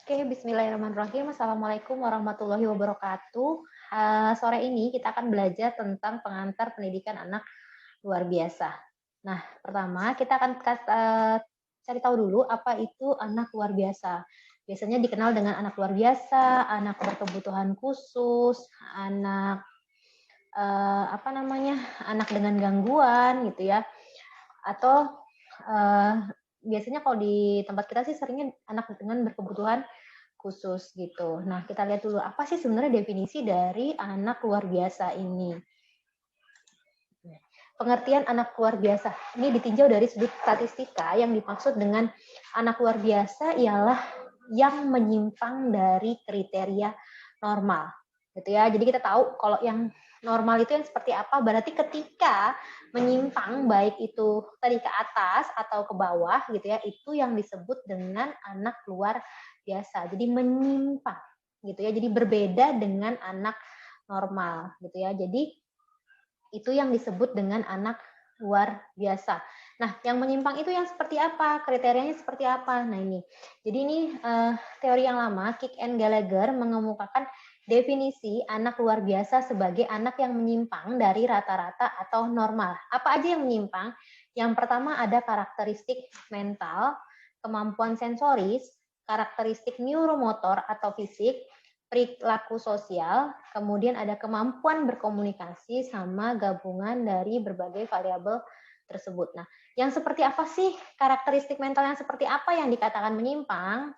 Oke, bismillahirrahmanirrahim. Assalamualaikum warahmatullahi wabarakatuh. Sore ini kita akan belajar tentang pengantar pendidikan anak luar biasa. Nah, pertama kita akan cari tahu dulu apa itu anak luar biasa. Biasanya dikenal dengan anak luar biasa, anak berkebutuhan khusus, anak anak dengan gangguan gitu ya. Atau biasanya kalau di tempat kita sih seringnya anak dengan berkebutuhan khusus gitu. Nah, kita lihat dulu apa sih sebenarnya definisi dari anak luar biasa ini. Pengertian anak luar biasa ini ditinjau dari sudut statistika. Yang dimaksud dengan anak luar biasa ialah yang menyimpang dari kriteria normal, gitu ya. Jadi kita tahu kalau yang normal itu yang seperti apa. Berarti ketika menyimpang baik itu tadi ke atas atau ke bawah, gitu ya, itu yang disebut dengan anak luar biasa. Jadi menyimpang, gitu ya. Jadi berbeda dengan anak normal, gitu ya. Jadi itu yang disebut dengan anak luar biasa. Nah, yang menyimpang itu yang seperti apa? Kriterianya seperti apa? Nah, ini. Jadi ini teori yang lama, Kick and Gallagher mengemukakan definisi anak luar biasa sebagai anak yang menyimpang dari rata-rata atau normal. Apa aja yang menyimpang? Yang pertama ada karakteristik mental, kemampuan sensoris, karakteristik neuromotor atau fisik, perilaku sosial, kemudian ada kemampuan berkomunikasi sama gabungan dari berbagai variabel tersebut. Nah, yang seperti apa sih karakteristik mental yang seperti apa yang dikatakan menyimpang?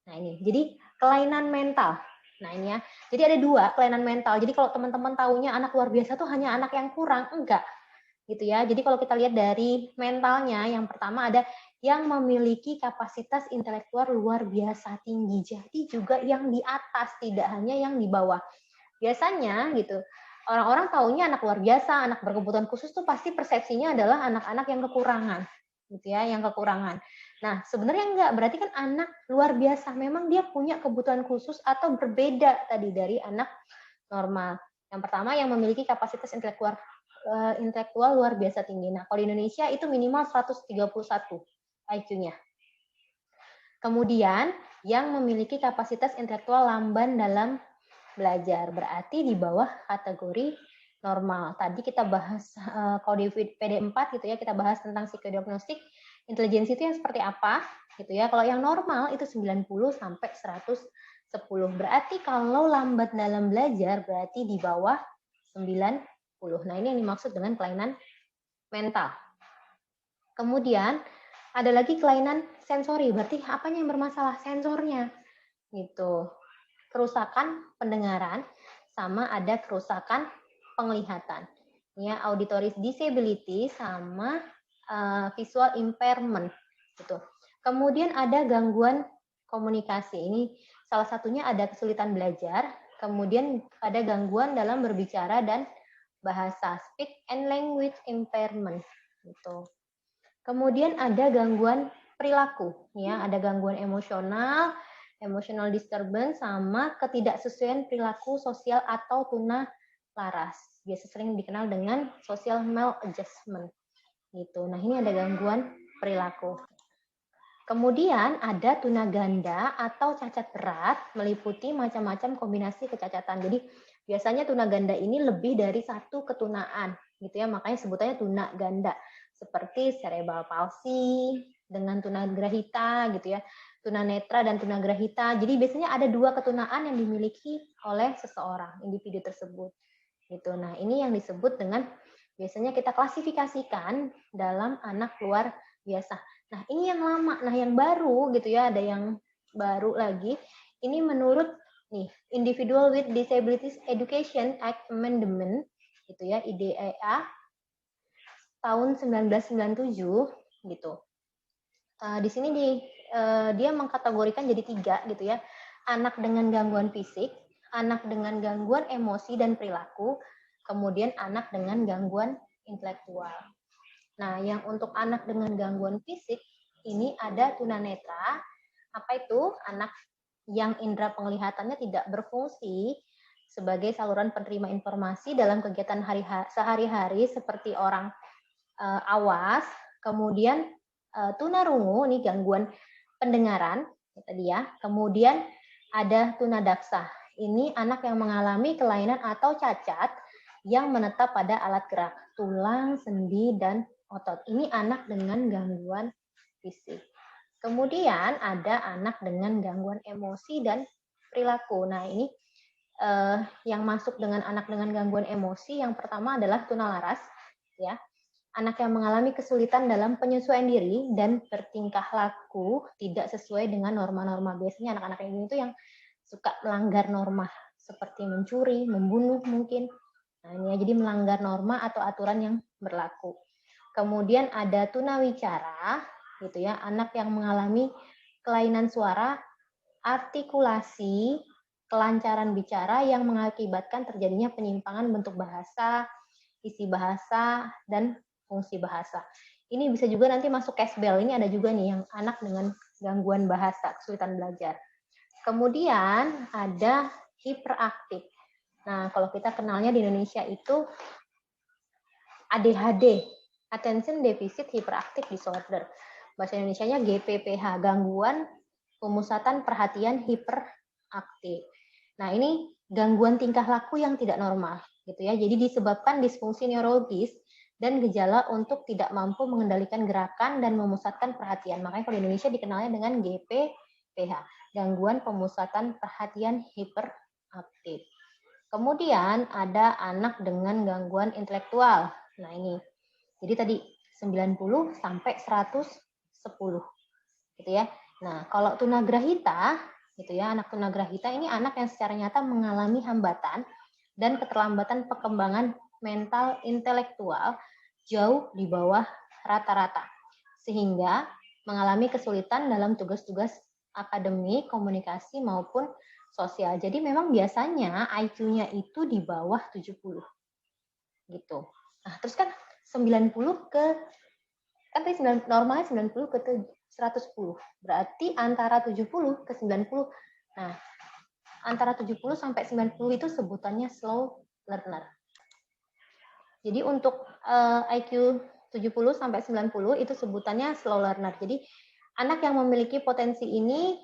Nah, ini. Jadi kelainan mental. Nah, ini ya. Jadi ada dua kelainan mental. Jadi kalau teman-teman taunya anak luar biasa tuh hanya anak yang kurang, enggak. Gitu ya. Jadi kalau kita lihat dari mentalnya, yang pertama ada yang memiliki kapasitas intelektual luar biasa tinggi. Jadi juga yang di atas, tidak hanya yang di bawah. Biasanya gitu, orang-orang taunya anak luar biasa, anak berkebutuhan khusus tuh pasti persepsinya adalah anak-anak yang kekurangan. Gitu ya, yang kekurangan. Nah, sebenarnya enggak, berarti kan anak luar biasa. Memang dia punya kebutuhan khusus atau berbeda tadi dari anak normal. Yang pertama yang memiliki kapasitas intelektual luar biasa tinggi. Nah, kalau di Indonesia itu minimal 131 IQ-nya. Kemudian, yang memiliki kapasitas intelektual lamban dalam belajar, berarti di bawah kategori normal. Tadi kita bahas, kalau di PD4 gitu ya, kita bahas tentang psikodiagnostik, intelijensi itu yang seperti apa, gitu ya. Kalau yang normal itu 90 sampai 110. Berarti kalau lambat dalam belajar, berarti di bawah 90. Nah, ini yang dimaksud dengan kelainan mental. Kemudian ada lagi kelainan sensori, berarti apanya yang bermasalah? Sensornya, gitu. Kerusakan pendengaran sama ada kerusakan penglihatan. Ya, auditory disability sama visual impairment, gitu. Kemudian ada gangguan komunikasi. Ini salah satunya ada kesulitan belajar, kemudian ada gangguan dalam berbicara dan bahasa, speech and language impairment, gitu. Kemudian ada gangguan perilaku, ya, ada gangguan emosional, emotional disturbance sama ketidaksesuaian perilaku sosial atau tuna laras. Biasa sering dikenal dengan social maladjustment. Gitu. Nah, ini ada gangguan perilaku. Kemudian ada tuna ganda atau cacat berat meliputi macam-macam kombinasi kecacatan. Jadi biasanya tuna ganda ini lebih dari satu ketunaan, gitu ya. Makanya sebutannya tuna ganda. Seperti cerebral palsy dengan tunagrahita gitu ya. Tunanetra dan tunagrahita. Jadi biasanya ada dua ketunaan yang dimiliki oleh seseorang, individu tersebut. Gitu. Nah, ini yang disebut dengan biasanya kita klasifikasikan dalam anak luar biasa. Nah, ini yang lama. Nah, yang baru gitu ya, ada yang baru lagi. Ini menurut nih, Individual with Disabilities Education Act Amendment gitu ya, IDEA tahun 1997 gitu. Di sini dia mengkategorikan jadi 3 gitu ya. Anak dengan gangguan fisik, anak dengan gangguan emosi dan perilaku, kemudian anak dengan gangguan intelektual. Nah, yang untuk anak dengan gangguan fisik, ini ada tunanetra. Apa itu? Anak yang indera penglihatannya tidak berfungsi sebagai saluran penerima informasi dalam kegiatan sehari-hari seperti orang awas. Kemudian tunarungu, ini gangguan pendengaran, tadi ya. Kemudian ada tunadaksa. Ini anak yang mengalami kelainan atau cacat yang menetap pada alat gerak, tulang, sendi, dan otot. Ini anak dengan gangguan fisik. Kemudian ada anak dengan gangguan emosi dan perilaku. Nah, ini yang masuk dengan anak dengan gangguan emosi, yang pertama adalah tunalaras, ya. Anak yang mengalami kesulitan dalam penyesuaian diri dan bertingkah laku tidak sesuai dengan norma-norma. Biasanya anak-anak ini tuh yang suka melanggar norma, seperti mencuri, membunuh mungkin. Nah, ini ya, jadi melanggar norma atau aturan yang berlaku. Kemudian ada tunawicara, gitu ya, anak yang mengalami kelainan suara, artikulasi, kelancaran bicara yang mengakibatkan terjadinya penyimpangan bentuk bahasa, isi bahasa, dan fungsi bahasa. Ini bisa juga nanti masuk Casbell. Ini ada juga nih yang anak dengan gangguan bahasa, kesulitan belajar. Kemudian ada hiperaktif. Nah, kalau kita kenalnya di Indonesia itu ADHD, Attention Deficit Hyperactive Disorder. Bahasa Indonesianya GPPH, gangguan pemusatan perhatian hiperaktif. Nah, ini gangguan tingkah laku yang tidak normal, gitu ya. Jadi disebabkan disfungsi neurologis dan gejala untuk tidak mampu mengendalikan gerakan dan memusatkan perhatian. Makanya kalau di Indonesia dikenalnya dengan GPPH, gangguan pemusatan perhatian hiperaktif. Kemudian ada anak dengan gangguan intelektual. Nah, ini. Jadi tadi 90 sampai 110. Gitu ya. Nah, kalau tunagrahita, gitu ya, anak tunagrahita ini anak yang secara nyata mengalami hambatan dan keterlambatan perkembangan mental intelektual jauh di bawah rata-rata, sehingga mengalami kesulitan dalam tugas-tugas akademik, komunikasi, maupun sosial. Jadi memang biasanya IQ-nya itu di bawah 70. Gitu. Nah, terus kan 90 ke, kan tadi normalnya 90 ke 110. Berarti antara 70 ke 90. Nah, antara 70 sampai 90 itu sebutannya slow learner. Jadi untuk IQ 70 sampai 90 itu sebutannya slow learner. Jadi anak yang memiliki potensi ini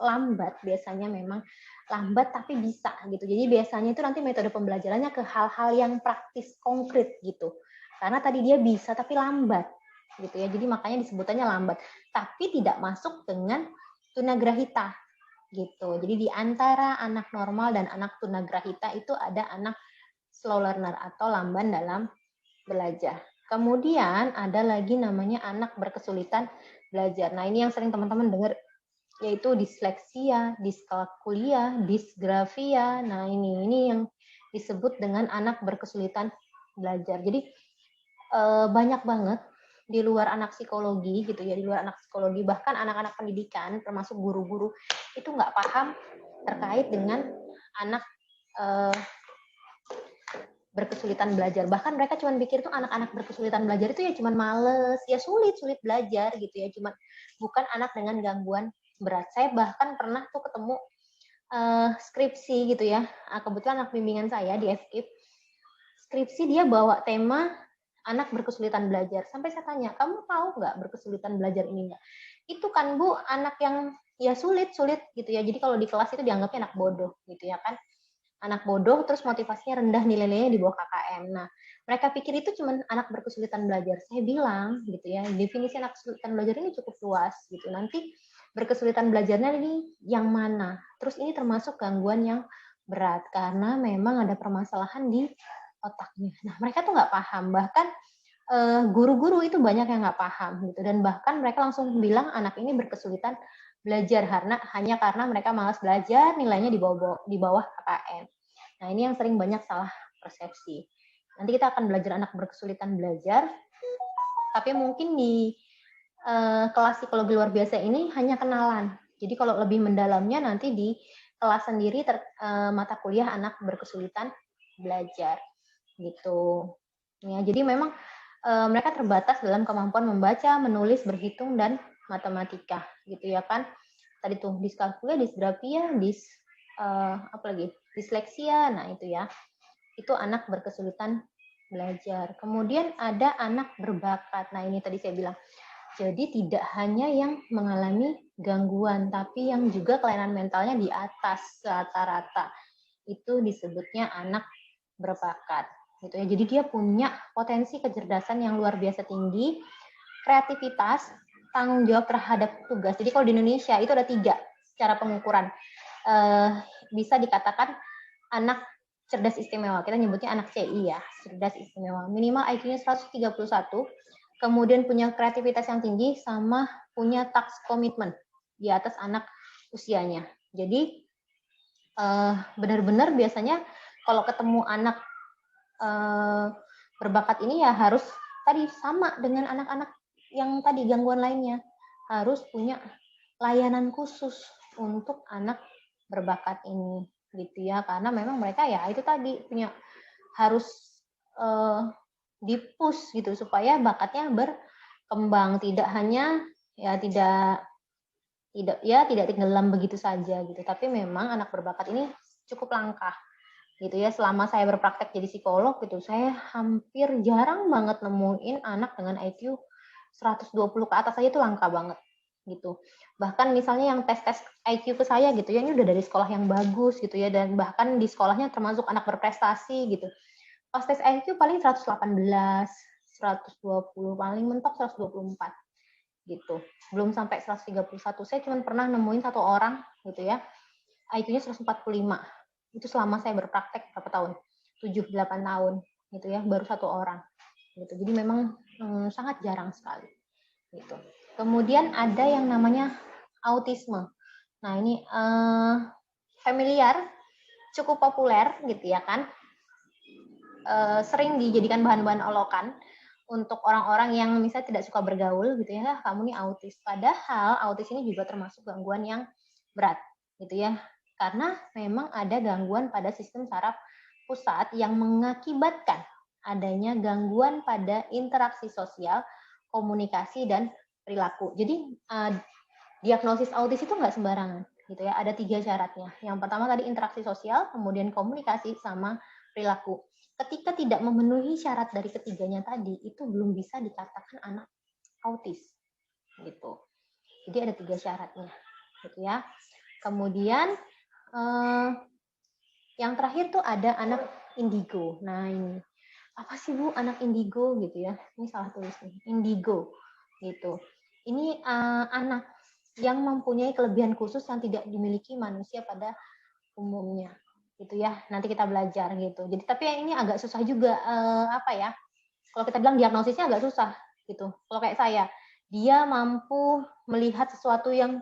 lambat, biasanya memang lambat tapi bisa gitu. Jadi biasanya itu nanti metode pembelajarannya ke hal-hal yang praktis konkret gitu. Karena tadi dia bisa tapi lambat gitu ya. Jadi makanya disebutannya lambat. Tapi tidak masuk dengan tunagrahita gitu. Jadi di antara anak normal dan anak tunagrahita itu ada anak slow learner atau lamban dalam belajar. Kemudian ada lagi namanya anak berkesulitan belajar. Nah, ini yang sering teman-teman dengar, yaitu disleksia, diskalkulia, disgrafia. Nah, ini yang disebut dengan anak berkesulitan belajar. Jadi banyak banget di luar anak psikologi gitu ya, di luar anak psikologi, bahkan anak-anak pendidikan termasuk guru-guru itu nggak paham terkait dengan anak berkesulitan belajar. Bahkan mereka cuma pikir tuh anak-anak berkesulitan belajar itu ya cuma males, ya sulit belajar gitu ya, cuma bukan anak dengan gangguan berat. Saya bahkan pernah tuh ketemu skripsi gitu ya, kebetulan anak bimbingan saya di FKIP, skripsi dia bawa tema anak berkesulitan belajar. Sampai saya tanya, kamu tahu nggak berkesulitan belajar ini nggak? Itu kan Bu, anak yang ya sulit gitu ya, jadi kalau di kelas itu dianggapnya anak bodoh gitu ya kan. Anak bodoh, terus motivasinya rendah, nilai-nilainya di bawah KKM. Nah, mereka pikir itu cuma anak berkesulitan belajar. Saya bilang, gitu ya, definisi anak kesulitan belajar ini cukup luas, gitu. Nanti berkesulitan belajarnya ini yang mana? Terus ini termasuk gangguan yang berat, karena memang ada permasalahan di otaknya. Nah, mereka tuh nggak paham. Bahkan guru-guru itu banyak yang nggak paham, gitu. Dan bahkan mereka langsung bilang anak ini berkesulitan belajar hanya karena mereka malas belajar, nilainya di bawah KKM. Nah, ini yang sering banyak salah persepsi. Nanti kita akan belajar anak berkesulitan belajar, tapi mungkin di kelas psikologi luar biasa ini hanya kenalan. Jadi kalau lebih mendalamnya nanti di kelas sendiri mata kuliah anak berkesulitan belajar gitu. Ya, jadi memang mereka terbatas dalam kemampuan membaca, menulis, berhitung, dan matematika gitu ya kan. Tadi tuh diskalkulia, disgrafia, apa lagi? Disleksia. Nah, itu ya. Itu anak berkesulitan belajar. Kemudian ada anak berbakat. Nah, ini tadi saya bilang Jadi tidak hanya yang mengalami gangguan, tapi yang juga kelainan mentalnya di atas rata-rata. Itu disebutnya anak berbakat. Gitu ya. Jadi dia punya potensi kecerdasan yang luar biasa tinggi, kreativitas, tanggung jawab terhadap tugas. Jadi kalau di Indonesia itu ada 3 cara pengukuran. Bisa dikatakan anak cerdas istimewa. Kita nyebutnya anak CI ya, cerdas istimewa. Minimal IQ-nya 131, kemudian punya kreativitas yang tinggi, sama punya task commitment di atas anak usianya. Jadi benar-benar biasanya kalau ketemu anak berbakat ini ya harus tadi sama dengan anak-anak yang tadi gangguan lainnya, harus punya layanan khusus untuk anak berbakat ini gitu ya, karena memang mereka ya itu tadi punya harus di-push gitu supaya bakatnya berkembang, tidak hanya ya tidak tenggelam begitu saja gitu, tapi memang anak berbakat ini cukup langka gitu ya. Selama saya berpraktek jadi psikolog gitu, saya hampir jarang banget nemuin anak dengan IQ 120 ke atas aja itu langka banget gitu. Bahkan misalnya yang tes-tes IQ ke saya gitu ya, ini udah dari sekolah yang bagus gitu ya, dan bahkan di sekolahnya termasuk anak berprestasi gitu. Pas tes IQ paling 118, 120, paling mentok 124 gitu. Belum sampai 131. Saya cuma pernah nemuin 1 orang gitu ya, IQ-nya 145. Itu selama saya berpraktek berapa tahun? 7-8 tahun gitu ya, baru 1 orang gitu. Jadi memang sangat jarang sekali gitu. Kemudian ada yang namanya autisme. Nah, ini familiar, cukup populer gitu ya kan. Sering dijadikan bahan-bahan olokan untuk orang-orang yang misalnya tidak suka bergaul gitu ya, kamu nih autis. Padahal autis ini juga termasuk gangguan yang berat gitu ya. Karena memang ada gangguan pada sistem saraf pusat yang mengakibatkan adanya gangguan pada interaksi sosial, komunikasi, dan perilaku. Jadi diagnosis autis itu nggak sembarangan gitu ya. Ada 3 syaratnya. Yang pertama tadi interaksi sosial, kemudian komunikasi, sama perilaku. Ketika tidak memenuhi syarat dari ketiganya tadi, itu belum bisa dikatakan anak autis gitu. Jadi ada 3 syaratnya gitu ya. Kemudian yang terakhir tuh ada anak indigo. Nah, ini apa sih Bu anak indigo gitu ya? Ini salah tulis nih, indigo gitu. Ini anak yang mempunyai kelebihan khusus yang tidak dimiliki manusia pada umumnya gitu ya. Nanti kita belajar gitu. Jadi tapi yang ini agak susah juga apa ya? Kalau kita bilang diagnosisnya agak susah gitu. Kalau kayak saya, dia mampu melihat sesuatu yang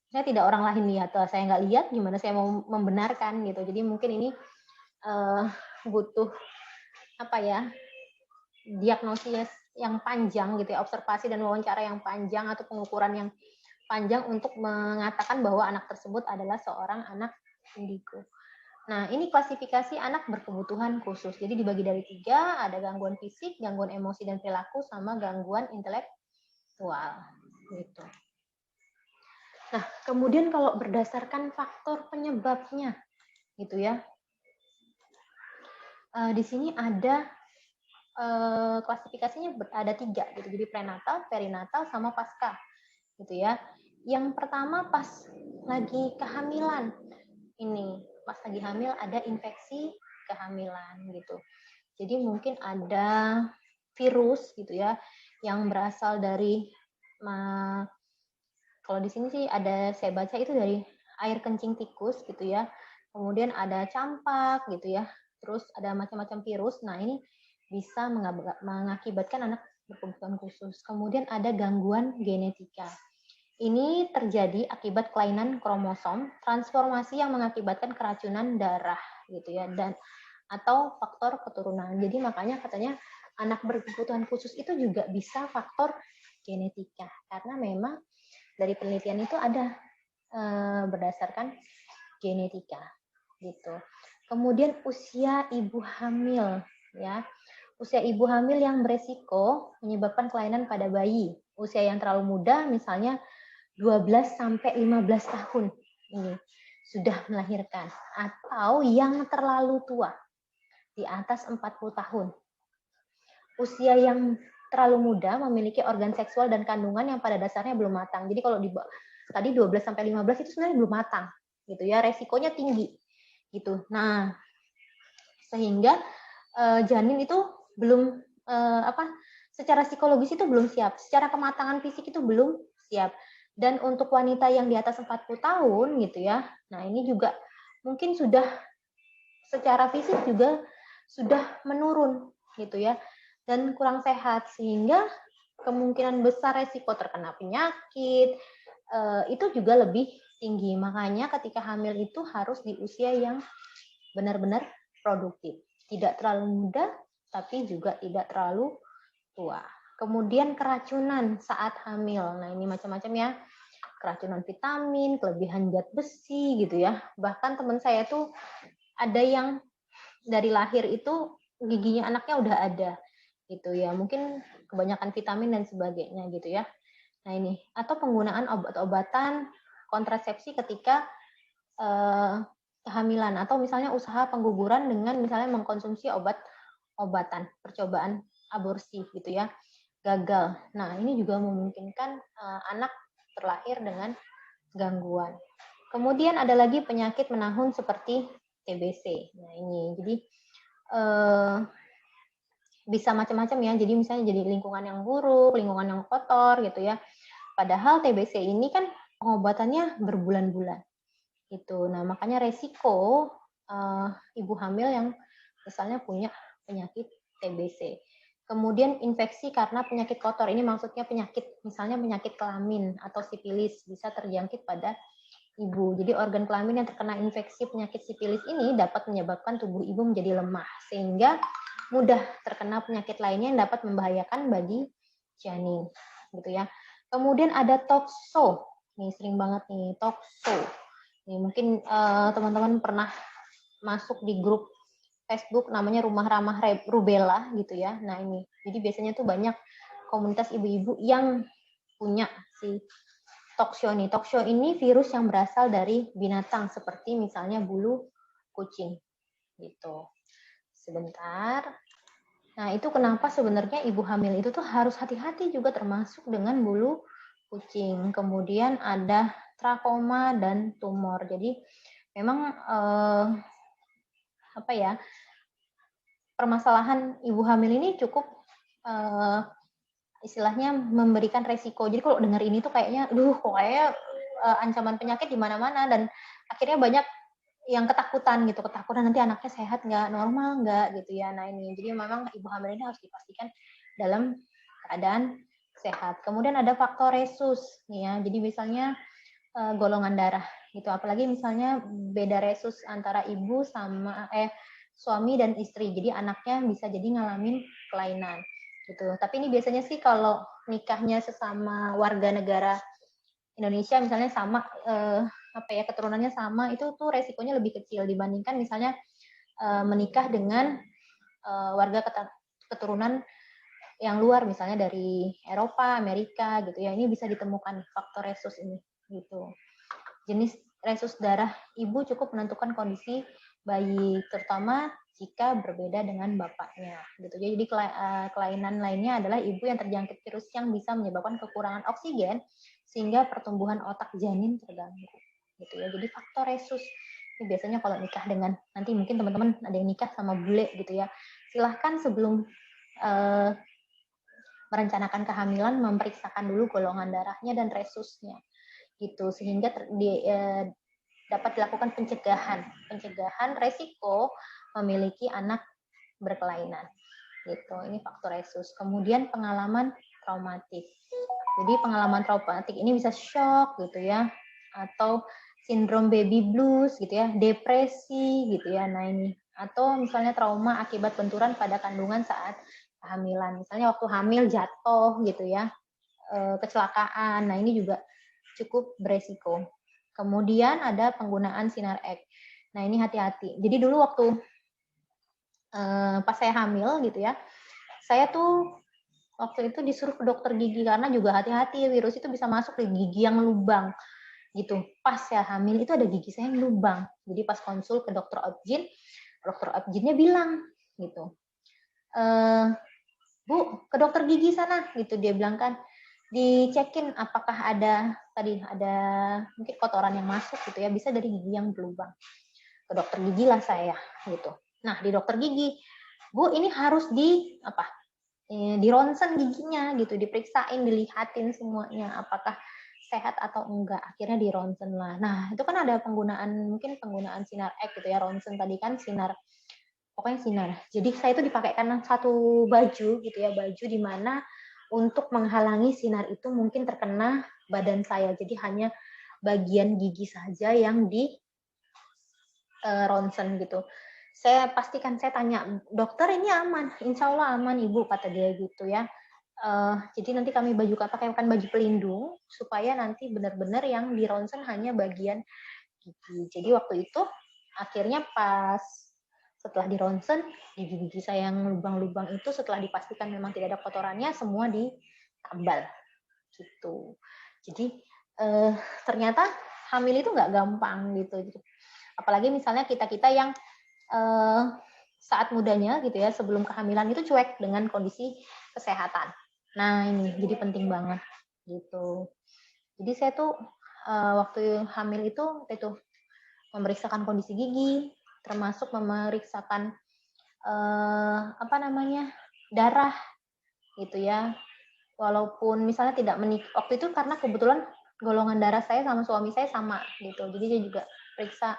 saya tidak orang lain lihat, atau saya nggak lihat, gimana saya mau membenarkan gitu. Jadi mungkin ini butuh apa ya, diagnosis yang panjang gitu ya, observasi dan wawancara yang panjang atau pengukuran yang panjang untuk mengatakan bahwa anak tersebut adalah seorang anak indigo. Nah, ini klasifikasi anak berkebutuhan khusus. Jadi dibagi dari 3, ada gangguan fisik, gangguan emosi dan perilaku, sama gangguan intelektual. Gitu. Nah, kemudian kalau berdasarkan faktor penyebabnya, gitu ya, di sini ada klasifikasinya ada 3, gitu. Jadi prenatal, perinatal, sama pasca, gitu ya. Yang pertama pas lagi kehamilan, ini pas lagi hamil ada infeksi kehamilan gitu. Jadi mungkin ada virus gitu ya yang berasal dari kalau di sini sih ada, saya baca itu dari air kencing tikus gitu ya. Kemudian ada campak gitu ya. Terus ada macam-macam virus. Nah, ini bisa mengakibatkan anak berkebutuhan khusus. Kemudian ada gangguan genetika. Ini terjadi akibat kelainan kromosom, transformasi yang mengakibatkan keracunan darah gitu ya, dan atau faktor keturunan. Jadi makanya katanya anak berkebutuhan khusus itu juga bisa faktor genetika, karena memang dari penelitian itu ada berdasarkan genetika gitu. Kemudian usia ibu hamil ya. Usia ibu hamil yang beresiko menyebabkan kelainan pada bayi. Usia yang terlalu muda misalnya 12 sampai 15 tahun ini sudah melahirkan, atau yang terlalu tua di atas 40 tahun. Usia yang terlalu muda memiliki organ seksual dan kandungan yang pada dasarnya belum matang. Jadi kalau tadi 12 sampai 15 itu sebenarnya belum matang gitu ya, resikonya tinggi gitu. Nah, sehingga janin itu belum secara psikologis itu belum siap, secara kematangan fisik itu belum siap. Dan untuk wanita yang di atas 40 tahun gitu ya, nah ini juga mungkin sudah secara fisik juga sudah menurun gitu ya, dan kurang sehat, sehingga kemungkinan besar resiko terkena penyakit itu juga lebih tinggi. Makanya ketika hamil itu harus di usia yang benar-benar produktif, tidak terlalu muda tapi juga tidak terlalu tua. Kemudian keracunan saat hamil, nah ini macam-macam ya, keracunan vitamin, kelebihan zat besi gitu ya. Bahkan teman saya tuh ada yang dari lahir itu giginya anaknya udah ada gitu ya, mungkin kebanyakan vitamin dan sebagainya gitu ya. Nah ini, atau penggunaan obat-obatan kontrasepsi ketika kehamilan, atau misalnya usaha pengguguran dengan misalnya mengkonsumsi obat-obatan, percobaan aborsi gitu ya, gagal. Nah ini juga memungkinkan anak terlahir dengan gangguan. Kemudian ada lagi penyakit menahun seperti TBC. Nah ini, jadi bisa macam-macam ya. Jadi misalnya jadi lingkungan yang buruk, lingkungan yang kotor gitu ya. Padahal TBC ini kan pengobatannya berbulan-bulan gitu. Nah makanya resiko ibu hamil yang misalnya punya penyakit TBC. Kemudian infeksi karena penyakit kotor, ini maksudnya penyakit, misalnya penyakit kelamin atau sipilis bisa terjangkit pada ibu. Jadi organ kelamin yang terkena infeksi penyakit sipilis ini dapat menyebabkan tubuh ibu menjadi lemah, sehingga mudah terkena penyakit lainnya yang dapat membahayakan bagi janin, gitu ya. Kemudian ada tokso, nih sering banget nih tokso. Nih mungkin teman-teman pernah masuk di grup Facebook namanya Rumah Ramah Rubella gitu ya. Nah ini, jadi biasanya tuh banyak komunitas ibu-ibu yang punya si toksio nih. Toksio ini virus yang berasal dari binatang seperti misalnya bulu kucing gitu. Sebentar. Nah itu kenapa sebenarnya ibu hamil itu tuh harus hati-hati juga termasuk dengan bulu kucing. Kemudian ada trakoma dan tumor. Jadi memang permasalahan ibu hamil ini cukup istilahnya memberikan resiko. Jadi kalau dengar ini tuh kayaknya, kayaknya ancaman penyakit di mana-mana, dan akhirnya banyak yang ketakutan gitu, ketakutan nanti anaknya sehat nggak, normal nggak gitu ya. Nah ini, jadi memang ibu hamil ini harus dipastikan dalam keadaan sehat. Kemudian ada faktor resus nih ya. Jadi misalnya golongan darah gitu, apalagi misalnya beda resus antara ibu sama suami dan istri, jadi anaknya bisa jadi ngalamin kelainan gitu. Tapi ini biasanya sih kalau nikahnya sesama warga negara Indonesia misalnya sama keturunannya sama, itu tuh resikonya lebih kecil dibandingkan misalnya menikah dengan warga keturunan yang luar, misalnya dari Eropa, Amerika gitu ya. Ini bisa ditemukan faktor resus ini gitu. Jenis resus darah ibu cukup menentukan kondisi bayi, terutama jika berbeda dengan bapaknya gitu. Jadi kelainan lainnya adalah ibu yang terjangkit virus yang bisa menyebabkan kekurangan oksigen sehingga pertumbuhan otak janin terganggu gitu ya. Jadi faktor resus ini biasanya kalau nikah dengan, nanti mungkin teman-teman ada yang nikah sama bule gitu ya, silahkan sebelum merencanakan kehamilan memeriksakan dulu golongan darahnya dan resusnya gitu, sehingga dapat dilakukan pencegahan resiko memiliki anak berkelainan gitu. Ini faktor resus. Kemudian pengalaman traumatik. Jadi pengalaman traumatik ini bisa shock gitu ya, atau sindrom baby blues gitu ya, depresi gitu ya. Nah ini, atau misalnya trauma akibat benturan pada kandungan saat kehamilan. Misalnya waktu hamil jatuh gitu ya, kecelakaan. Nah ini juga cukup beresiko. Kemudian ada penggunaan sinar X. Nah ini hati-hati. Jadi dulu waktu pas saya hamil gitu ya, saya tuh waktu itu disuruh ke dokter gigi karena juga hati-hati, virus itu bisa masuk ke gigi yang lubang gitu. Pas saya hamil itu ada gigi saya yang lubang. Jadi pas konsul ke dokter objin, dokter objinnya bilang gitu, Bu, ke dokter gigi sana, gitu dia bilang kan. Dicekin apakah ada mungkin kotoran yang masuk gitu ya, bisa dari gigi yang berlubang. Ke dokter gigi lah saya gitu. Nah, di dokter gigi, Bu, ini harus di ronsen giginya gitu, diperiksain, dilihatin semuanya apakah sehat atau enggak. Akhirnya di ronsen lah. Nah, itu kan ada mungkin penggunaan sinar X gitu ya. Ronsen tadi kan pokoknya sinar. Jadi saya itu dipakaikan satu baju gitu ya, baju di mana untuk menghalangi sinar itu mungkin terkena badan saya. Jadi hanya bagian gigi saja yang di ronsen gitu. Saya pastikan, saya tanya, dokter ini aman? Insya Allah aman ibu, kata dia gitu ya. Jadi nanti kami pakaikan baju pelindung supaya nanti benar-benar yang di ronsen hanya bagian gigi. Jadi waktu itu akhirnya pas setelah di ronsen, gigi-gigi saya yang lubang-lubang itu setelah dipastikan memang tidak ada kotorannya, semua ditambal gitu. Jadi ternyata hamil itu nggak gampang gitu. Apalagi misalnya kita yang saat mudanya gitu ya, sebelum kehamilan itu cuek dengan kondisi kesehatan. Nah ini jadi penting banget gitu. Jadi saya tuh waktu hamil itu memeriksakan kondisi gigi, termasuk memeriksakan darah gitu ya. Walaupun misalnya tidak menikah waktu itu, karena kebetulan golongan darah saya sama suami saya sama gitu, jadi dia juga periksa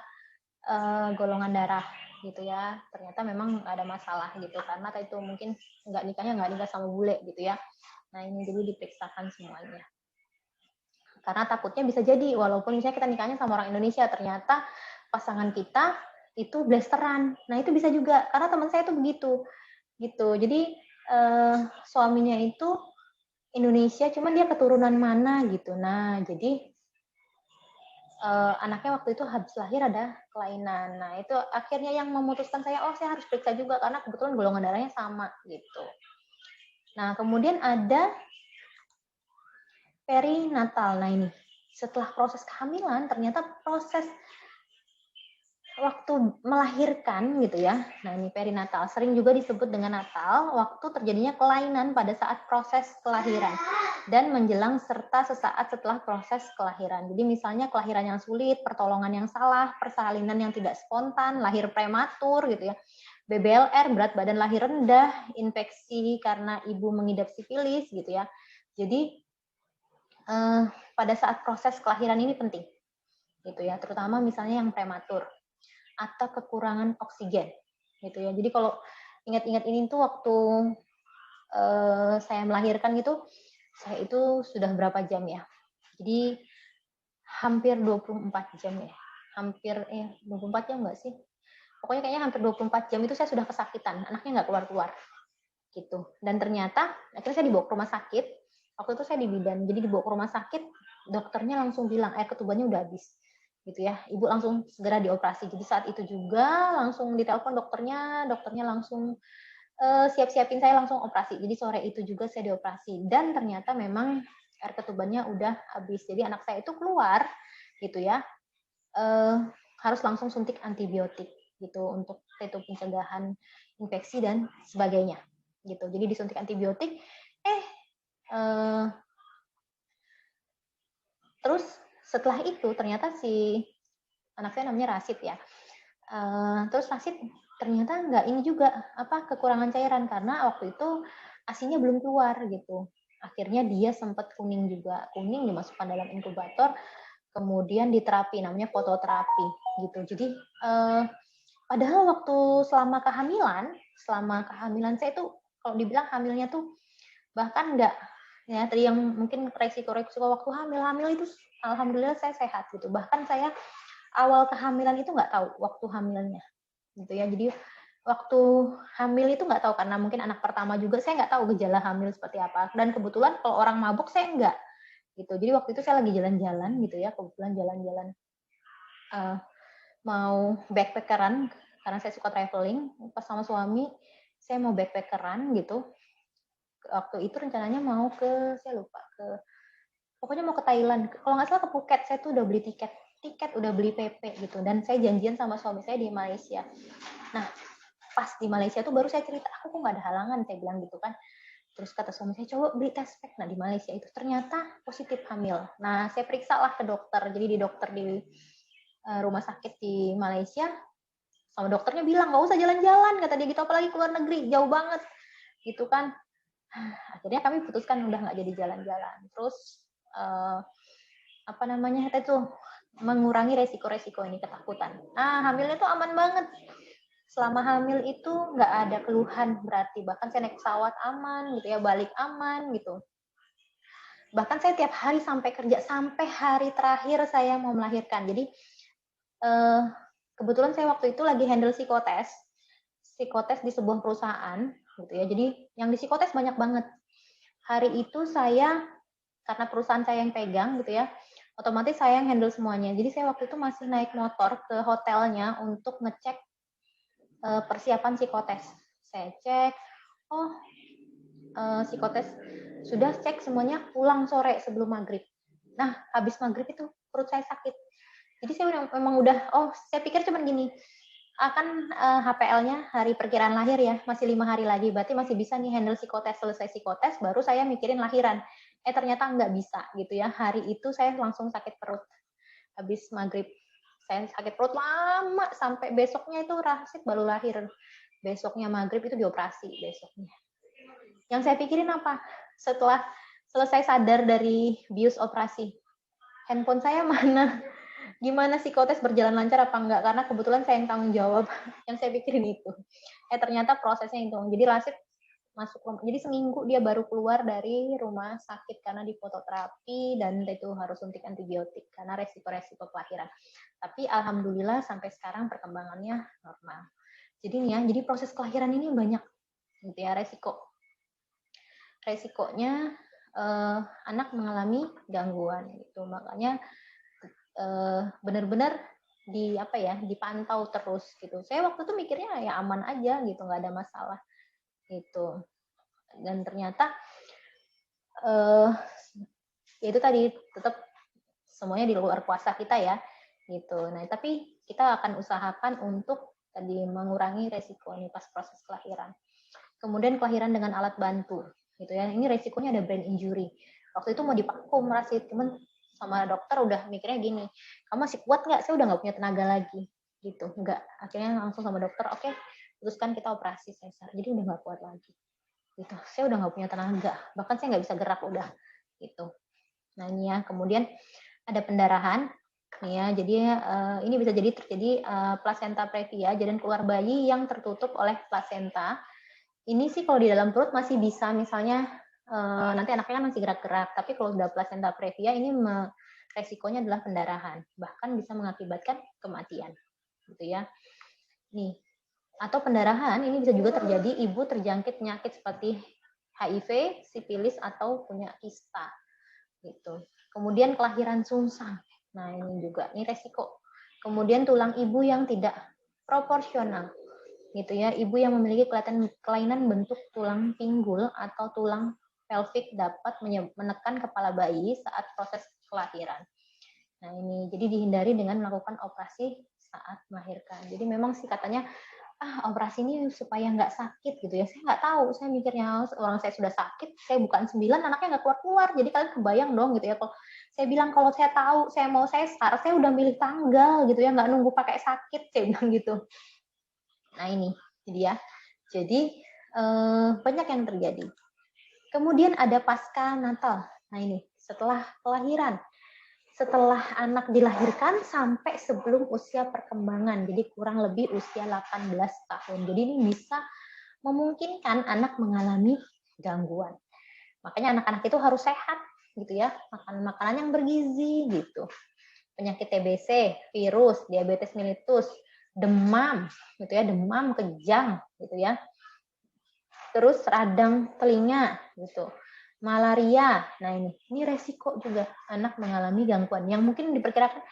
golongan darah gitu ya. Ternyata memang nggak ada masalah gitu, karena itu mungkin nggak nikah sama bule gitu ya. Nah ini jadi diperiksakan semuanya. Karena takutnya bisa jadi walaupun misalnya kita nikahnya sama orang Indonesia, ternyata pasangan kita itu blasteran. Nah itu bisa juga, karena teman saya itu begitu gitu. Jadi suaminya itu Indonesia, cuman dia keturunan mana gitu. Nah jadi anaknya waktu itu habis lahir ada kelainan. Nah itu akhirnya yang memutuskan saya, saya harus periksa juga karena kebetulan golongan darahnya sama gitu. Nah kemudian ada perinatal. Nah ini setelah proses kehamilan, ternyata proses waktu melahirkan gitu ya. Nah ini perinatal, sering juga disebut dengan natal, waktu terjadinya kelainan pada saat proses kelahiran dan menjelang serta sesaat setelah proses kelahiran. Jadi misalnya kelahiran yang sulit, pertolongan yang salah, persalinan yang tidak spontan, lahir prematur gitu ya, BBLR, berat badan lahir rendah, infeksi karena ibu mengidap sifilis gitu ya. Jadi pada saat proses kelahiran ini penting gitu ya, terutama misalnya yang prematur atau kekurangan oksigen gitu ya. Jadi kalau ingat-ingat ini tuh waktu saya melahirkan gitu, saya itu sudah berapa jam ya? Jadi hampir 24 jam ya. Hampir 24 jam enggak sih? Pokoknya kayaknya hampir 24 jam itu saya sudah kesakitan, anaknya nggak keluar-keluar gitu. Dan ternyata akhirnya saya dibawa ke rumah sakit. Waktu itu saya di bidan, jadi dibawa ke rumah sakit, dokternya langsung bilang air ketubannya udah habis gitu ya. Ibu langsung segera dioperasi. Jadi saat itu juga langsung ditelepon dokternya langsung siap-siapin saya langsung operasi. Jadi sore itu juga saya dioperasi dan ternyata memang air ketubannya udah habis. Jadi anak saya itu keluar gitu ya. Harus langsung suntik antibiotik gitu untuk itu pencegahan infeksi dan sebagainya gitu. Jadi disuntik antibiotik, terus setelah itu ternyata si anak saya namanya Rasid ya. Terus Rasid ternyata nggak ini juga kekurangan cairan karena waktu itu ASINya belum keluar gitu. Akhirnya dia sempat kuning dimasukkan dalam inkubator, kemudian diterapi namanya fototerapi gitu. Jadi padahal waktu selama kehamilan saya itu kalau dibilang hamilnya tuh bahkan nggak ya, tadi yang mungkin resiko waktu hamil itu alhamdulillah saya sehat gitu. Bahkan saya awal kehamilan itu nggak tahu waktu hamilnya gitu ya. Jadi waktu hamil itu nggak tahu karena mungkin anak pertama juga, saya nggak tahu gejala hamil seperti apa. Dan kebetulan kalau orang mabuk saya nggak gitu. Jadi waktu itu saya lagi jalan-jalan gitu ya, kebetulan jalan-jalan mau backpackeran karena saya suka traveling. Pas sama suami saya mau backpackeran gitu. Waktu itu rencananya mau pokoknya mau ke Thailand. Kalau nggak salah ke Phuket. Saya tuh udah beli tiket, udah beli PP gitu. Dan saya janjian sama suami saya di Malaysia. Nah, pas di Malaysia tuh baru saya cerita, aku kok nggak ada halangan, saya bilang gitu kan. Terus kata suami saya, coba beli tes pack. Nah, di Malaysia itu ternyata positif hamil. Nah, saya periksa lah ke dokter. Jadi di dokter di rumah sakit di Malaysia, sama dokternya bilang, nggak usah jalan-jalan, kata dia gitu, apalagi keluar negeri, jauh banget. Gitu kan. Akhirnya kami putuskan udah nggak jadi jalan-jalan. Terus, apa namanya, itu mengurangi resiko-resiko ini, ketakutan. Nah, hamilnya tuh aman banget. Selama hamil itu nggak ada keluhan berarti, bahkan saya naik pesawat aman gitu ya, balik aman gitu. Bahkan saya tiap hari sampai kerja, sampai hari terakhir saya mau melahirkan. Jadi kebetulan saya waktu itu lagi handle psikotes di sebuah perusahaan gitu ya. Jadi yang di psikotes banyak banget. Hari itu saya, karena perusahaan saya yang pegang gitu ya, otomatis saya yang handle semuanya. Jadi saya waktu itu masih naik motor ke hotelnya untuk ngecek persiapan psikotes. Saya cek, psikotes sudah cek semuanya, pulang sore sebelum maghrib. Nah, habis maghrib itu perut saya sakit. Jadi saya saya pikir cuman gini, akan HPL-nya hari perkiraan lahir ya, masih 5 hari lagi, berarti masih bisa nih handle psikotes, selesai psikotes, baru saya mikirin lahiran. Ternyata nggak bisa gitu ya, hari itu saya langsung sakit perut, habis maghrib. Saya sakit perut lama, sampai besoknya itu Rasid baru lahir. Besoknya maghrib itu dioperasi besoknya. Yang saya pikirin apa? Setelah selesai sadar dari bius operasi, handphone saya mana? Gimana psikotes berjalan lancar apa enggak? Karena kebetulan saya yang tanggung jawab. Yang saya pikirin itu. Ternyata prosesnya itu. Jadi Rasid masuk rumah. Jadi seminggu dia baru keluar dari rumah sakit karena dipototerapi dan itu harus suntik antibiotik karena resiko-resiko kelahiran. Tapi alhamdulillah sampai sekarang perkembangannya normal. Jadi nih ya, jadi proses kelahiran ini banyak gitu ya resikonya anak mengalami gangguan gitu. Makanya benar-benar dipantau terus gitu. Saya waktu itu mikirnya ya aman aja gitu, nggak ada masalah gitu. Dan ternyata ya itu tadi tetap semuanya di luar kuasa kita ya gitu. Nah, tapi kita akan usahakan untuk tadi mengurangi resiko ini pas proses kelahiran. Kemudian kelahiran dengan alat bantu gitu ya. Ini resikonya ada brain injury. Waktu itu mau divakum Rasid, cuman sama dokter udah mikirnya gini, kamu masih kuat nggak? Saya udah nggak punya tenaga lagi gitu. Nggak, akhirnya langsung sama dokter, oke, putuskan kita operasi sesar. Jadi udah nggak kuat lagi gitu. Saya udah nggak punya tenaga, bahkan saya nggak bisa gerak udah gitu. Nah ini ya, kemudian ada pendarahan nih ya, jadi ini bisa jadi terjadi plasenta previa, jalan keluar bayi yang tertutup oleh plasenta. Ini sih kalau di dalam perut masih bisa, misalnya nanti anaknya kan masih gerak-gerak, tapi kalau sudah plasenta previa ini resikonya adalah pendarahan, bahkan bisa mengakibatkan kematian gitu ya. Nih, atau pendarahan ini bisa juga terjadi ibu terjangkit penyakit seperti HIV, sifilis atau punya kista gitu. Kemudian kelahiran sungsang. Nah, ini juga ini resiko. Kemudian tulang ibu yang tidak proporsional. Gitu ya. Ibu yang memiliki kelainan bentuk tulang pinggul atau tulang pelvik dapat menekan kepala bayi saat proses kelahiran. Nah, ini jadi dihindari dengan melakukan operasi saat melahirkan. Jadi memang sih katanya operasi ini supaya nggak sakit gitu ya. Saya nggak tahu, saya mikirnya orang saya sudah sakit, saya bukan 9, anaknya nggak keluar-keluar. Jadi kalian kebayang dong gitu ya. Kalau saya bilang kalau saya tahu saya mau sesar, saya udah milih tanggal gitu ya, nggak nunggu pakai sakit, saya bilang gitu. Nah ini jadi ya. Jadi banyak yang terjadi. Kemudian ada pasca natal. Nah ini setelah kelahiran. Setelah anak dilahirkan sampai sebelum usia perkembangan, jadi kurang lebih usia 18 tahun. Jadi ini bisa memungkinkan anak mengalami gangguan. Makanya anak-anak itu harus sehat gitu ya, makan makanan yang bergizi gitu. Penyakit TBC, virus, diabetes mellitus, demam gitu ya, demam kejang gitu ya. Terus radang telinga gitu. Malaria. Nah ini resiko juga anak mengalami gangguan yang mungkin diperkirakan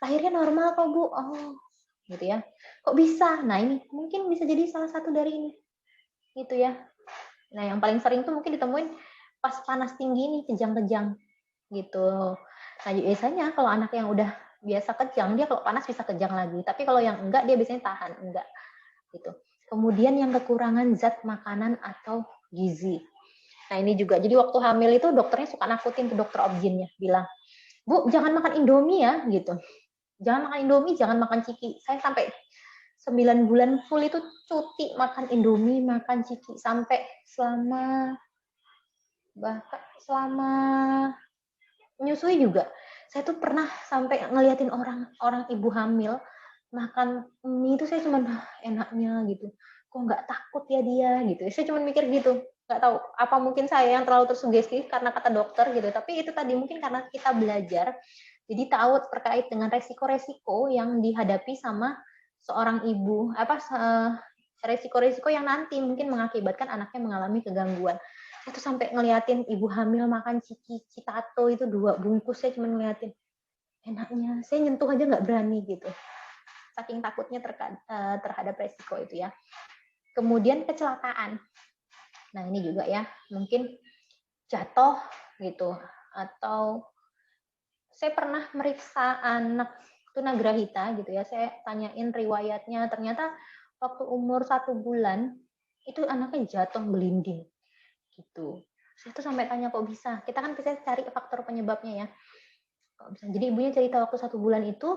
lahirnya normal kok Bu. Oh, gitu ya. Kok bisa? Nah, ini mungkin bisa jadi salah satu dari ini. Gitu ya. Nah, yang paling sering tuh mungkin ditemuin pas panas tinggi nih, kejang-kejang gitu. Nah, biasanya kalau anak yang udah biasa kejang, dia kalau panas bisa kejang lagi. Tapi kalau yang enggak, dia biasanya tahan, enggak. Gitu. Kemudian yang kekurangan zat makanan atau gizi. Nah ini juga, jadi waktu hamil itu dokternya suka nakutin tuh, dokter objinnya bilang, Bu jangan makan Indomie ya gitu, jangan makan Indomie, jangan makan ciki. Saya sampai 9 bulan full itu cuti makan Indomie, makan ciki, sampai bahkan selama menyusui juga. Saya tuh pernah sampai ngeliatin orang ibu hamil makan mie itu, saya cuman enaknya gitu. Kok nggak takut ya dia gitu. Saya cuman mikir gitu. Nggak tahu apa mungkin saya yang terlalu tersugesti karena kata dokter gitu. Tapi itu tadi mungkin karena kita belajar, jadi tahu terkait dengan resiko-resiko yang dihadapi sama seorang ibu, resiko-resiko yang nanti mungkin mengakibatkan anaknya mengalami kegangguan. Saya tuh sampai ngeliatin ibu hamil makan citato itu 2 bungkus, saya cuma ngeliatin enaknya, saya nyentuh aja nggak berani gitu, saking takutnya terhadap resiko itu ya. Kemudian kecelakaan, nah ini juga ya, mungkin jatuh gitu, atau saya pernah meriksa anak tunagrahita gitu ya, saya tanyain riwayatnya, ternyata waktu umur 1 bulan itu anaknya jatuh gelinding gitu. Saya tuh sampai tanya kok bisa. Kita kan bisa cari faktor penyebabnya ya. Kok bisa. Jadi ibunya cerita waktu 1 bulan itu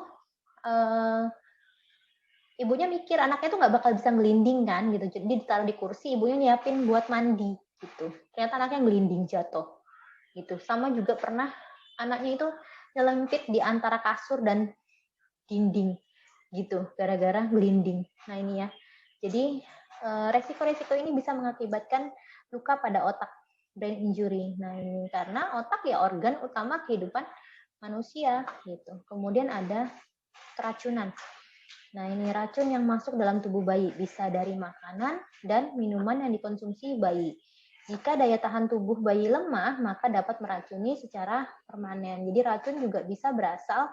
ibunya mikir anaknya tuh nggak bakal bisa ngelinding kan gitu. Jadi ditaruh di kursi, ibunya nyiapin buat mandi gitu. Ternyata anaknya ngelinding jatuh gitu. Sama juga pernah anaknya itu nyelempit di antara kasur dan dinding gitu gara-gara ngelinding. Nah ini ya. Jadi resiko-resiko ini bisa mengakibatkan luka pada otak, brain injury. Nah ini karena otak ya organ utama kehidupan manusia gitu. Kemudian ada keracunan. Nah ini racun yang masuk dalam tubuh bayi bisa dari makanan dan minuman yang dikonsumsi bayi. Jika daya tahan tubuh bayi lemah, maka dapat meracuni secara permanen. Jadi racun juga bisa berasal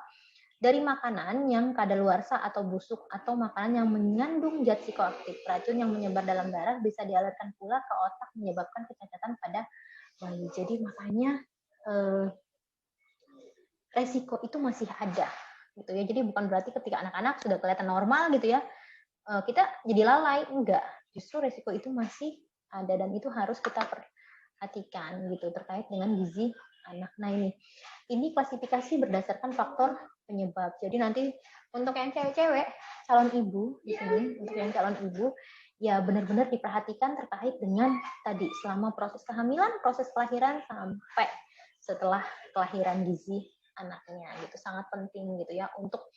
dari makanan yang kadaluarsa atau busuk, atau makanan yang mengandung zat psikoaktif. Racun yang menyebar dalam darah bisa dialirkan pula ke otak, menyebabkan kecacatan pada bayi. Jadi makanya resiko itu masih ada gitu ya. Jadi bukan berarti ketika anak-anak sudah kelihatan normal gitu ya, kita jadi lalai, enggak. Justru resiko itu masih ada dan itu harus kita perhatikan gitu terkait dengan gizi anak. Nah ini klasifikasi berdasarkan faktor penyebab. Jadi nanti untuk yang cewek-cewek calon ibu di sini, untuk yang calon ibu ya benar-benar diperhatikan terkait dengan tadi selama proses kehamilan, proses kelahiran sampai setelah kelahiran gizi anaknya gitu, sangat penting gitu ya untuk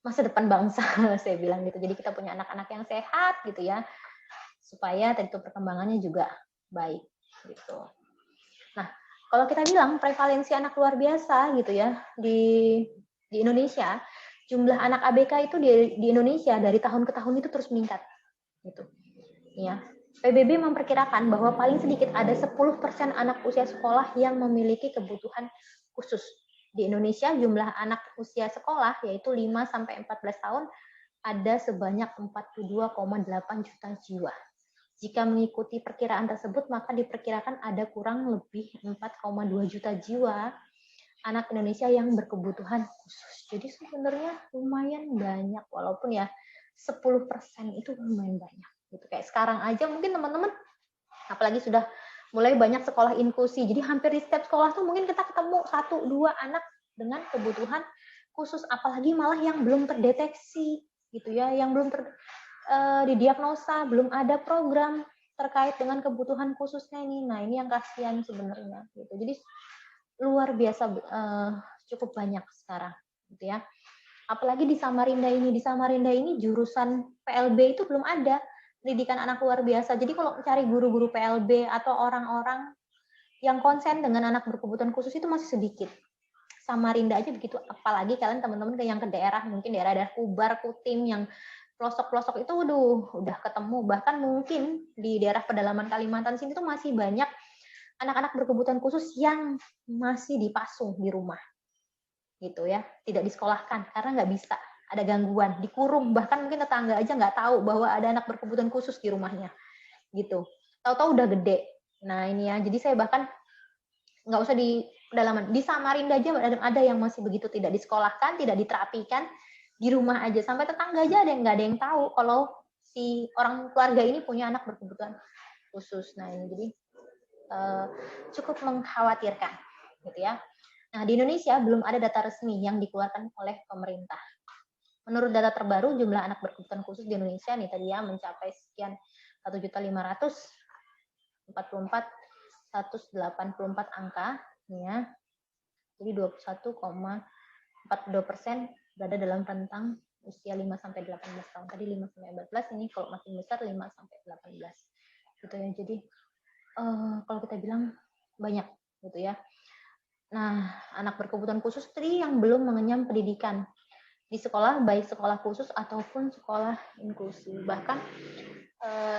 masa depan bangsa saya bilang gitu. Jadi kita punya anak-anak yang sehat gitu ya, supaya tadi itu perkembangannya juga baik gitu. Nah, kalau kita bilang prevalensi anak luar biasa gitu ya di Indonesia, jumlah anak ABK itu di Indonesia dari tahun ke tahun itu terus meningkat gitu. Ya. PBB memperkirakan bahwa paling sedikit ada 10% anak usia sekolah yang memiliki kebutuhan khusus. Di Indonesia jumlah anak usia sekolah yaitu 5 sampai 14 tahun ada sebanyak 42,8 juta jiwa. Jika mengikuti perkiraan tersebut, maka diperkirakan ada kurang lebih 4,2 juta jiwa anak Indonesia yang berkebutuhan khusus. Jadi sebenarnya lumayan banyak, walaupun ya 10% itu lumayan banyak. Gitu. Kayak sekarang aja mungkin teman-teman, apalagi sudah mulai banyak sekolah inklusi, jadi hampir di setiap sekolah tuh mungkin kita ketemu 1-2 anak dengan kebutuhan khusus, apalagi malah yang belum terdeteksi gitu ya, yang belum didiagnosa, belum ada program terkait dengan kebutuhan khususnya ini. Nah ini yang kasihan sebenarnya gitu. Jadi luar biasa cukup banyak sekarang gitu ya. Apalagi di Samarinda ini jurusan PLB itu belum ada, pendidikan anak luar biasa. Jadi kalau cari guru-guru PLB atau orang-orang yang konsen dengan anak berkebutuhan khusus itu masih sedikit. Samarinda aja begitu, apalagi kalian teman-teman yang ke daerah, mungkin daerah-daerah Kubar, Kutim, yang pelosok-pelosok itu udah ketemu. Bahkan mungkin di daerah pedalaman Kalimantan sini tuh masih banyak anak-anak berkebutuhan khusus yang masih dipasung di rumah gitu ya, tidak disekolahkan karena nggak bisa, ada gangguan, dikurung, bahkan mungkin tetangga aja nggak tahu bahwa ada anak berkebutuhan khusus di rumahnya gitu, tahu-tahu udah gede. Nah ini ya, jadi saya bahkan nggak usah di pedalaman, di Samarinda aja ada yang masih begitu, tidak disekolahkan, tidak diterapikan, di rumah aja, sampai tetangga aja nggak ada yang tahu kalau si orang keluarga ini punya anak berkebutuhan khusus. Nah ini jadi cukup mengkhawatirkan, gitu ya. Nah, di Indonesia belum ada data resmi yang dikeluarkan oleh pemerintah. Menurut data terbaru, jumlah anak berkebutuhan khusus di Indonesia nih tadi ya mencapai sekian 1.544.184 angka, ya. Jadi 21,42% berada dalam rentang usia 5 sampai 18 tahun. Tadi 5 sampai 14, ini kalau makin besar 5 sampai 18. Gitu ya. Jadi kalau kita bilang banyak gitu ya. Nah, anak berkebutuhan khusus tadi yang belum mengenyam pendidikan di sekolah, baik sekolah khusus ataupun sekolah inklusi. Bahkan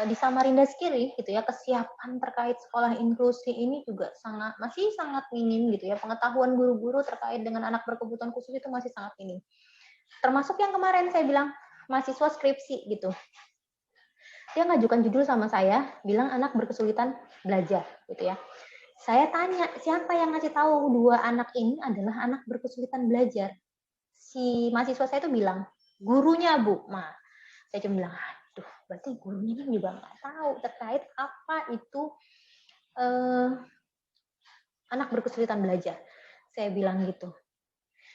di Samarinda sendiri gitu ya, kesiapan terkait sekolah inklusi ini juga masih sangat minim gitu ya. Pengetahuan guru-guru terkait dengan anak berkebutuhan khusus itu masih sangat minim. Termasuk yang kemarin saya bilang mahasiswa skripsi gitu. Dia ngajukan judul sama saya, bilang anak berkesulitan belajar gitu ya. Saya tanya, siapa yang ngasih tahu 2 anak ini adalah anak berkesulitan belajar? Si mahasiswa saya itu bilang, gurunya Bu. Nah, saya cuma bilang, aduh, berarti gurunya kan juga nggak tahu terkait apa itu anak berkesulitan belajar. Saya bilang gitu.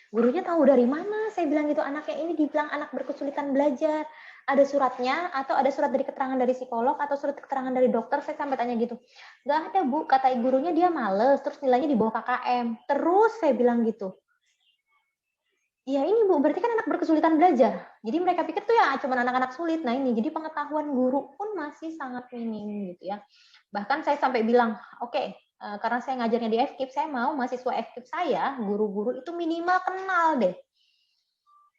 Gurunya tahu dari mana? Saya bilang gitu, anaknya ini dibilang anak berkesulitan belajar. Ada suratnya, atau ada surat dari keterangan dari psikolog, atau surat keterangan dari dokter, saya sampai tanya gitu. Nggak ada Bu, kata gurunya dia males, terus nilainya di bawah KKM. Terus saya bilang gitu. Ya ini Bu, berarti kan anak berkesulitan belajar. Jadi mereka pikir tuh ya cuma anak-anak sulit. Nah ini, jadi pengetahuan guru pun masih sangat minim gitu ya. Bahkan saya sampai bilang, oke, karena saya ngajarnya di FKIP, saya mau mahasiswa FKIP saya, guru-guru itu minimal kenal deh.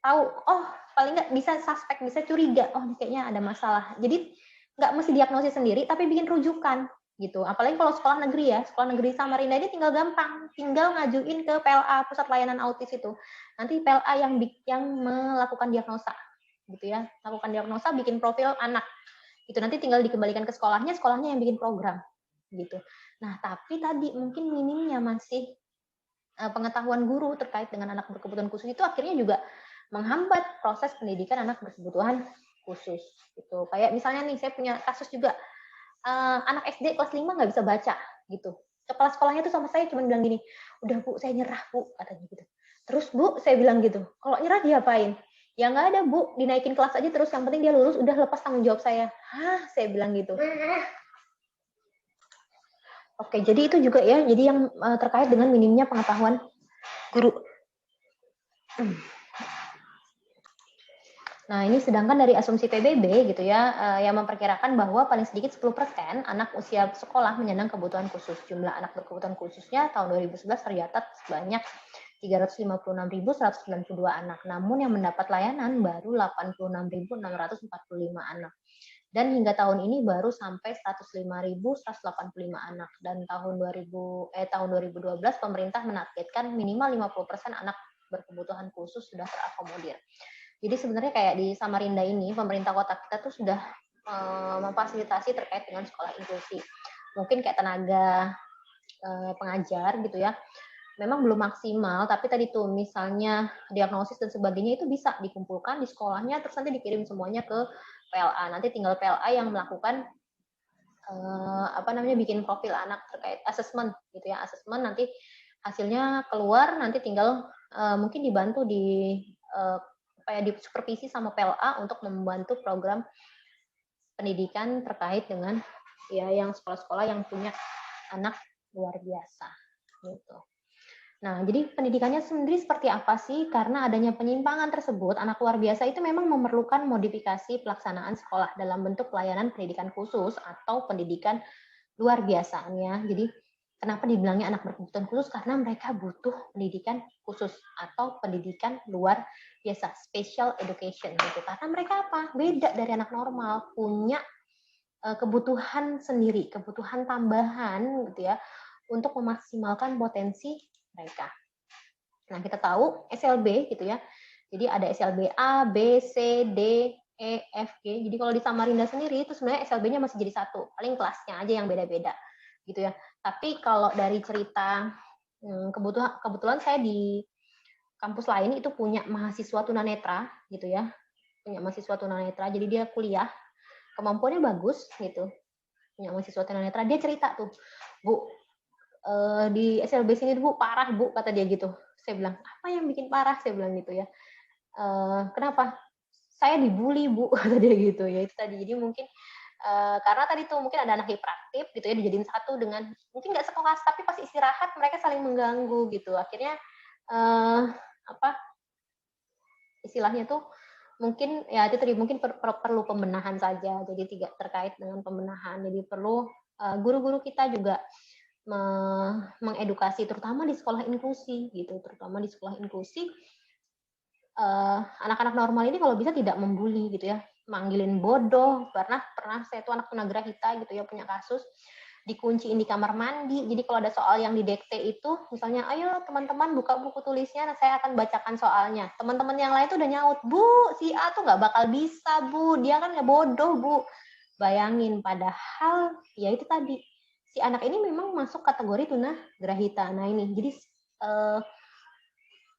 Tahu, oh paling nggak bisa suspek, bisa curiga, oh kayaknya ada masalah. Jadi nggak mesti diagnosis sendiri, tapi bikin rujukan gitu. Apalagi kalau sekolah negeri ya, sekolah negeri Samarinda ini tinggal gampang, tinggal ngajuin ke PLA, Pusat Layanan Autis itu. Nanti PLA yang melakukan diagnosa, gitu ya, lakukan diagnosa, bikin profil anak. Itu nanti tinggal dikembalikan ke sekolahnya yang bikin program, gitu. Nah, tapi tadi mungkin minimnya masih pengetahuan guru terkait dengan anak berkebutuhan khusus itu akhirnya juga menghambat proses pendidikan anak berkebutuhan khusus gitu. Kayak misalnya nih saya punya kasus juga anak SD kelas 5 nggak bisa baca gitu. Kepala sekolahnya tuh sama saya cuma bilang gini, udah Bu saya nyerah Bu katanya gitu. Terus Bu saya bilang gitu, kalau nyerah diapain? Ya nggak ada Bu, dinaikin kelas aja terus yang penting dia lulus udah lepas tanggung jawab saya. Hah saya bilang gitu. Oke jadi itu juga ya, jadi yang terkait dengan minimnya pengetahuan guru. Nah, ini sedangkan dari asumsi PBB gitu ya, yang memperkirakan bahwa paling sedikit 10% anak usia sekolah menyandang kebutuhan khusus. Jumlah anak berkebutuhan khususnya tahun 2011 tercatat sebanyak 356.192 anak. Namun yang mendapat layanan baru 86.645 anak. Dan hingga tahun ini baru sampai 105.185 anak. Dan tahun 2012 pemerintah menargetkan minimal 50% anak berkebutuhan khusus sudah terakomodir. Jadi sebenarnya kayak di Samarinda ini, pemerintah kota kita tuh sudah memfasilitasi terkait dengan sekolah inklusi. Mungkin kayak tenaga pengajar gitu ya, memang belum maksimal, tapi tadi tuh misalnya diagnosis dan sebagainya itu bisa dikumpulkan di sekolahnya, terus nanti dikirim semuanya ke PLA. Nanti tinggal PLA yang melakukan bikin profil anak terkait asesmen gitu ya, asesmen nanti hasilnya keluar, nanti tinggal mungkin dibantu di supervisi sama PLA untuk membantu program pendidikan terkait dengan ya yang sekolah-sekolah yang punya anak luar biasa gitu. Nah, jadi pendidikannya sendiri seperti apa sih? Karena adanya penyimpangan tersebut, anak luar biasa itu memang memerlukan modifikasi pelaksanaan sekolah dalam bentuk pelayanan pendidikan khusus atau pendidikan luar biasanya. Jadi kenapa dibilangnya anak berkebutuhan khusus? Karena mereka butuh pendidikan khusus atau pendidikan luar biasa, special education gitu. Karena mereka apa? Beda dari anak normal, punya kebutuhan sendiri, kebutuhan tambahan gitu ya, untuk memaksimalkan potensi mereka. Nah, kita tahu SLB gitu ya. Jadi ada SLB A, B, C, D, E, F, G. Jadi kalau di Samarinda sendiri itu sebenarnya SLB-nya masih jadi satu, paling kelasnya aja yang beda-beda gitu ya. Tapi kalau dari cerita kebetulan saya di kampus lain itu punya mahasiswa tunanetra gitu ya, punya mahasiswa tunanetra. Jadi dia kuliah, kemampuannya bagus gitu, punya mahasiswa tunanetra. Dia cerita tuh, Bu, di SLB sini Bu parah Bu, kata dia gitu. Saya bilang, apa yang bikin parah? Saya bilang gitu ya. Kenapa? Saya dibully Bu, kata dia gitu ya. Itu tadi, jadi mungkin karena tadi tuh mungkin ada anak hiperaktif gitu ya, dijadiin satu dengan mungkin nggak sekelas tapi pas istirahat mereka saling mengganggu gitu, akhirnya apa istilahnya tuh mungkin ya itu tadi mungkin perlu pembenahan saja, jadi tidak terkait dengan pembenahan, jadi perlu guru-guru kita juga mengedukasi terutama di sekolah inklusi gitu, terutama di sekolah inklusi anak-anak normal ini kalau bisa tidak membuli gitu ya, manggilin bodoh. Pernah saya tuh anak tunagrahita gitu ya, punya kasus dikunciin di kamar mandi. Jadi kalau ada soal yang didekte itu, misalnya, ayo teman-teman buka buku tulisnya, saya akan bacakan soalnya. Teman-teman yang lain tuh udah nyaut, Bu, si A tuh nggak bakal bisa, Bu, dia kan ya bodoh, Bu. Bayangin, padahal ya itu tadi, si anak ini memang masuk kategori tunagrahita. Nah ini, jadi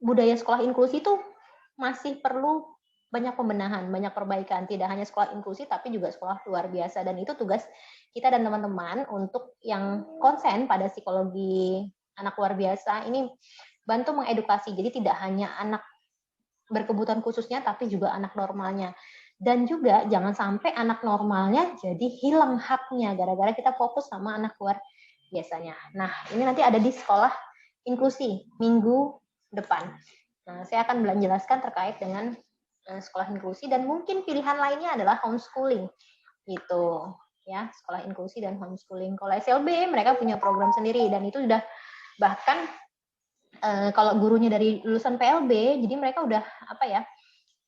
budaya sekolah inklusi itu masih perlu banyak pembenahan, banyak perbaikan. Tidak hanya sekolah inklusi, tapi juga sekolah luar biasa. Dan itu tugas kita dan teman-teman untuk yang konsen pada psikologi anak luar biasa, ini bantu mengedukasi. Jadi tidak hanya anak berkebutuhan khususnya, tapi juga anak normalnya. Dan juga jangan sampai anak normalnya jadi hilang haknya, gara-gara kita fokus sama anak luar biasanya. Nah, ini nanti ada di sekolah inklusi minggu depan. Nah, saya akan menjelaskan terkait dengan sekolah inklusi, dan mungkin pilihan lainnya adalah homeschooling gitu ya, sekolah inklusi dan homeschooling. Kalau SLB mereka punya program sendiri, dan itu sudah bahkan kalau gurunya dari lulusan PLB, jadi mereka udah apa ya,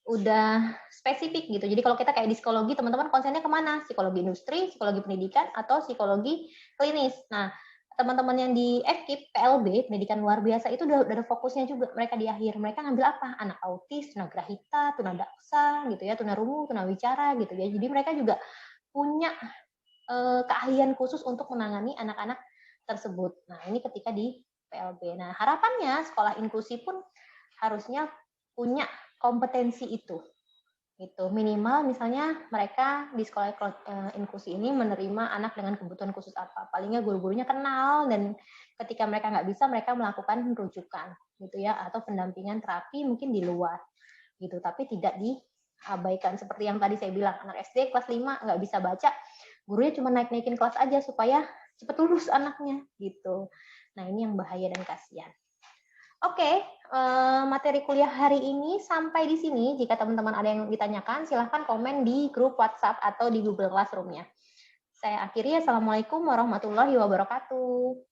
udah spesifik gitu. Jadi kalau kita kayak di psikologi, teman-teman konsennya kemana? Psikologi industri, psikologi pendidikan, atau psikologi klinis. Nah, teman-teman yang di FKIP, PLB, pendidikan luar biasa, itu udah ada fokusnya juga mereka di akhir. Mereka ngambil apa? Anak autis, tunagrahita, tunadaksa, gitu ya, tunarungu, tunawicara, gitu ya. Jadi mereka juga punya keahlian khusus untuk menangani anak-anak tersebut. Nah, ini ketika di PLB. Nah, harapannya sekolah inklusi pun harusnya punya kompetensi itu. Gitu. Minimal misalnya mereka di sekolah inklusi ini menerima anak dengan kebutuhan khusus apa. Palingnya guru-gurunya kenal, dan ketika mereka nggak bisa, mereka melakukan rujukan gitu ya, atau pendampingan terapi mungkin di luar gitu, tapi tidak diabaikan. Seperti yang tadi saya bilang, anak SD kelas 5 nggak bisa baca, gurunya cuma naik-naikin kelas aja supaya cepat lulus anaknya gitu. Nah, ini yang bahaya dan kasihan. Oke, materi kuliah hari ini sampai di sini. Jika teman-teman ada yang ditanyakan, silahkan komen di grup WhatsApp atau di Google Classroom-nya. Saya akhiri, Assalamualaikum warahmatullahi wabarakatuh.